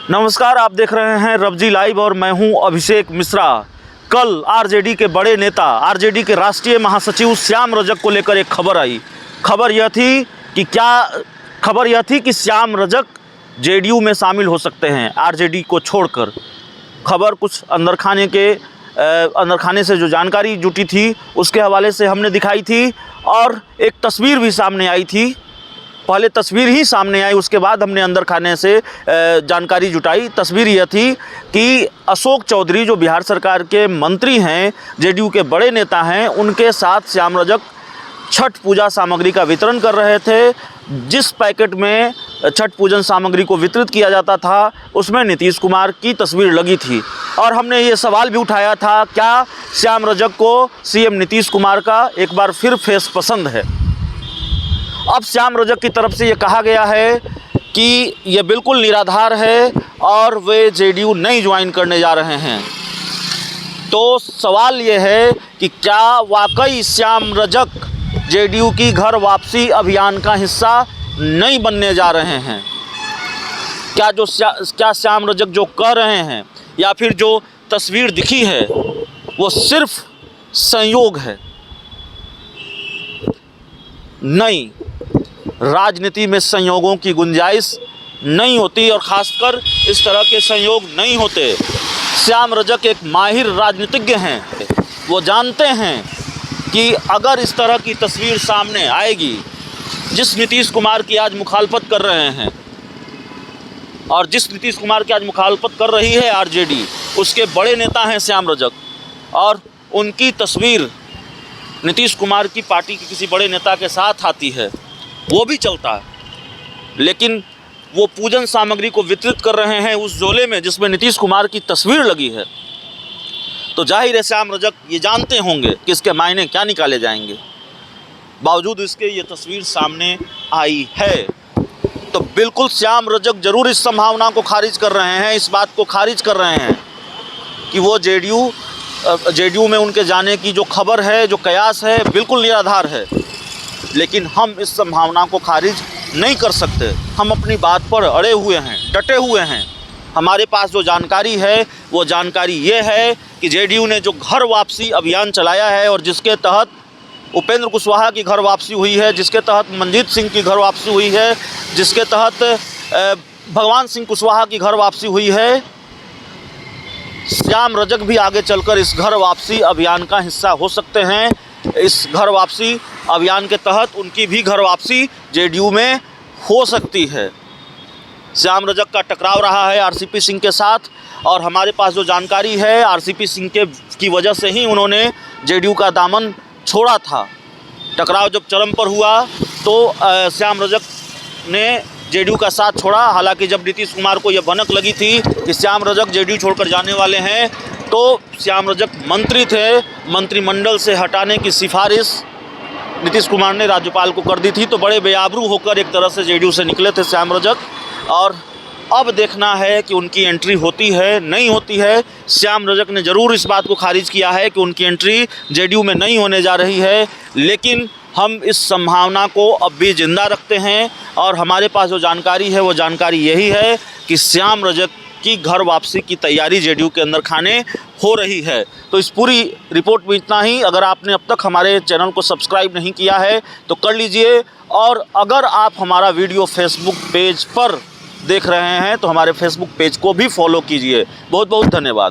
नमस्कार, आप देख रहे हैं रबजी लाइव और मैं हूं अभिषेक मिश्रा। कल आरजेडी के बड़े नेता, आरजेडी के राष्ट्रीय महासचिव श्याम रजक को लेकर एक खबर आई। खबर यह थी कि श्याम रजक जेडीयू में शामिल हो सकते हैं आरजेडी को छोड़कर। खबर कुछ अंदर खाने से जो जानकारी जुटी थी उसके हवाले से हमने दिखाई थी और एक तस्वीर भी सामने आई थी। पहले तस्वीर ही सामने आई, उसके बाद हमने अंदर खाने से जानकारी जुटाई। तस्वीर यह थी कि अशोक चौधरी जो बिहार सरकार के मंत्री हैं, जेडीयू के बड़े नेता हैं, उनके साथ श्याम रजक छठ पूजा सामग्री का वितरण कर रहे थे। जिस पैकेट में छठ पूजन सामग्री को वितरित किया जाता था उसमें नीतीश कुमार की तस्वीर लगी थी और हमने ये सवाल भी उठाया था, क्या श्याम रजक को सीएम नीतीश कुमार का एक बार फिर फेस पसंद है। अब श्याम रजक की तरफ से ये कहा गया है कि ये बिल्कुल निराधार है और वे जेडीयू नहीं ज्वाइन करने जा रहे हैं। तो सवाल ये है कि क्या वाकई श्याम रजक जेडीयू की घर वापसी अभियान का हिस्सा नहीं बनने जा रहे हैं? क्या श्याम रजक जो कह रहे हैं या फिर जो तस्वीर दिखी है वो सिर्फ संयोग है? नहीं, राजनीति में संयोगों की गुंजाइश नहीं होती और ख़ासकर इस तरह के संयोग नहीं होते। श्याम रजक एक माहिर राजनीतिज्ञ हैं। वो जानते हैं कि अगर इस तरह की तस्वीर सामने आएगी, जिस नीतीश कुमार की आज मुखालफत कर रहे हैं और जिस नीतीश कुमार की आज मुखालफत कर रही है आरजेडी, उसके बड़े नेता हैं श्याम रजक, और उनकी तस्वीर नीतीश कुमार की पार्टी के किसी बड़े नेता के साथ आती है, वो भी चलता है। लेकिन वो पूजन सामग्री को वितरित कर रहे हैं उस झोले में जिसमें नीतीश कुमार की तस्वीर लगी है, तो जाहिर है श्याम रजक ये जानते होंगे कि इसके मायने क्या निकाले जाएंगे। बावजूद इसके ये तस्वीर सामने आई है, तो बिल्कुल श्याम रजक जरूर इस संभावना को खारिज कर रहे हैं, इस बात को खारिज कर रहे हैं कि वो जेडीयू में उनके जाने की जो खबर है, जो कयास है, बिल्कुल निराधार है। लेकिन हम इस संभावना को खारिज नहीं कर सकते। हम अपनी बात पर अड़े हुए हैं, डटे हुए हैं। हमारे पास जो जानकारी है वो जानकारी ये है कि जेडीयू ने जो घर वापसी अभियान चलाया है और जिसके तहत उपेंद्र कुशवाहा की घर वापसी हुई है, जिसके तहत मंजीत सिंह की घर वापसी हुई है, जिसके तहत भगवान सिंह कुशवाहा की घर वापसी हुई है, श्याम रजक भी आगे चलकर इस घर वापसी अभियान का हिस्सा हो सकते हैं। इस घर वापसी अभियान के तहत उनकी भी घर वापसी जेडीयू में हो सकती है। श्याम रजक का टकराव रहा है आरसीपी सिंह के साथ और हमारे पास जो जानकारी है आरसीपी सिंह की वजह से ही उन्होंने जेडीयू का दामन छोड़ा था। टकराव जब चरम पर हुआ तो श्याम रजक ने जेडीयू का साथ छोड़ा। हालांकि जब नीतीश कुमार को यह भनक लगी थी कि श्याम रजक जेडीयू छोड़कर जाने वाले हैं, तो श्याम रजक मंत्री थे, मंत्रिमंडल से हटाने की सिफारिश नीतीश कुमार ने राज्यपाल को कर दी थी। तो बड़े बेआबरू होकर एक तरह से जेडीयू से निकले थे श्याम रजक, और अब देखना है कि उनकी एंट्री होती है नहीं होती है। श्याम रजक ने ज़रूर इस बात को खारिज किया है कि उनकी एंट्री जेडीयू में नहीं होने जा रही है, लेकिन हम इस संभावना को अब भी जिंदा रखते हैं और हमारे पास जो जानकारी है वो जानकारी यही है कि श्याम रजक की घर वापसी की तैयारी जेडीयू के अंदर खाने हो रही है। तो इस पूरी रिपोर्ट में इतना ही। अगर आपने अब तक हमारे चैनल को सब्सक्राइब नहीं किया है तो कर लीजिए, और अगर आप हमारा वीडियो फेसबुक पेज पर देख रहे हैं तो हमारे फेसबुक पेज को भी फॉलो कीजिए। बहुत बहुत धन्यवाद।